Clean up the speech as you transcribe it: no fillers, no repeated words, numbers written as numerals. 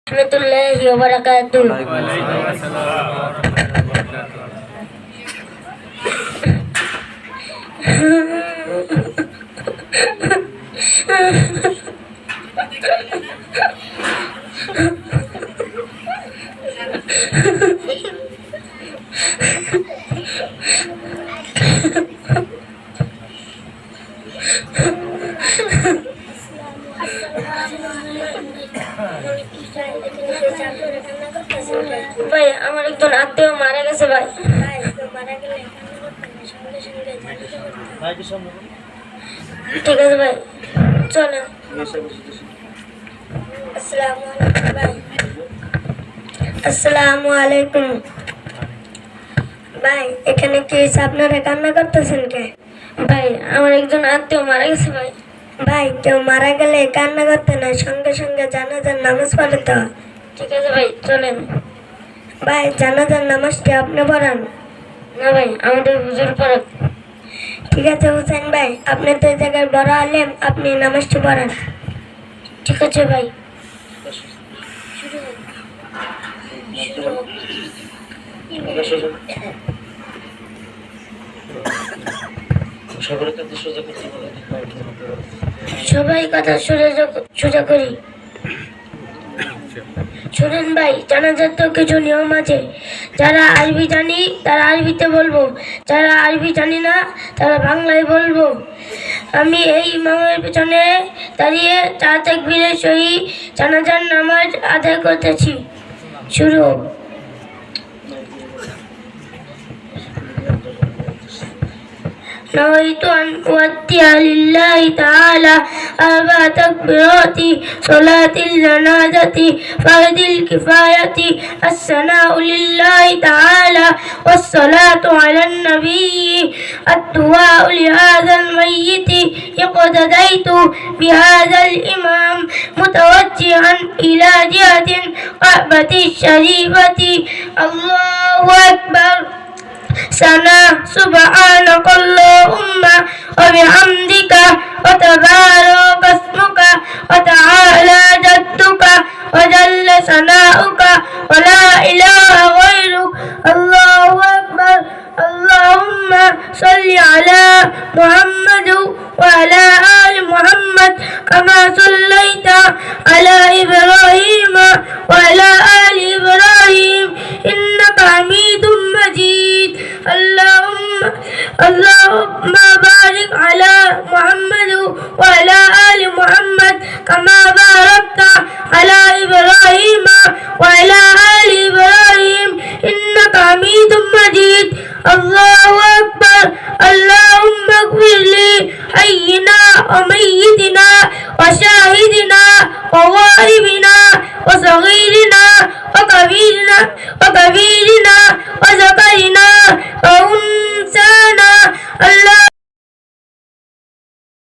warahmatullahi wabarakatuh. ভাই আমার একজন আত্মীয় মারা গেছে ভাই। ঠিক আছে ভাই, চলেন। আসসালামু আলাইকুম ভাই, এখানে কি আপনারা কান্না করতেছেন কে? ভাই আমার একজন আত্মীয় মারা গেছে ভাই। ভাই কেউ মারা গেলে কান্না করতে না, সঙ্গে সঙ্গে জানাজার নামাজ পড়তে হয়। ঠিক আছে ভাই, চলেন। ভাই জানাজার নামাজটি আপনি পড়ান। না ভাই, আমাদের হুজুর পড়ান। ঠিক আছে হুসেন ভাই, আপনি তো এই জায়গায় বড় আলেম, আপনি নামাজটি পড়ান। ঠিক আছে ভাই। সবাই কথা সোজা করি। শুনেন ভাই, জানাজার তো কিছু নিয়ম আছে। যারা আরবি জানি তারা আরবিতে বলবো, যারা আরবি জানি না তারা বাংলায় বলবো। আমি এই ইমামের পেছনে দাঁড়িয়ে 4 তাকবীরের সহিত জানাজার নামাজ আদায় করতেছি। শুরু। نويت أن أؤدي لله تعالى 4 تكبيرات صلاة الجنازة فرض الكفاية. الثناء لله تعالى والصلاة على النبي، الدعاء لهذا الميت. اقتديت بهذا الإمام متوجها إلى جهة الكعبة الشريفة. الله أكبر. سنا سبحانك اللهم وبحمدك وتبارك اسمك وتعالى جدك وجل ثناؤك ولا إله غيرك. الله أكبر. اللهم صل على محمد وعلى آل محمد كما صليت على إبراهيم وعلى آل إبراهيم إنك حميد مجيد. اللهم بارك على محمد وعلى آل محمد كما باركت على إبراهيم وعلى آل إبراهيم إنك حميد مجيد. الله أكبر. اللهم اغفر لي حينا وميتنا وشاهدنا وغائبنا وصغيرنا وكبيرنا وذكرنا وأنثى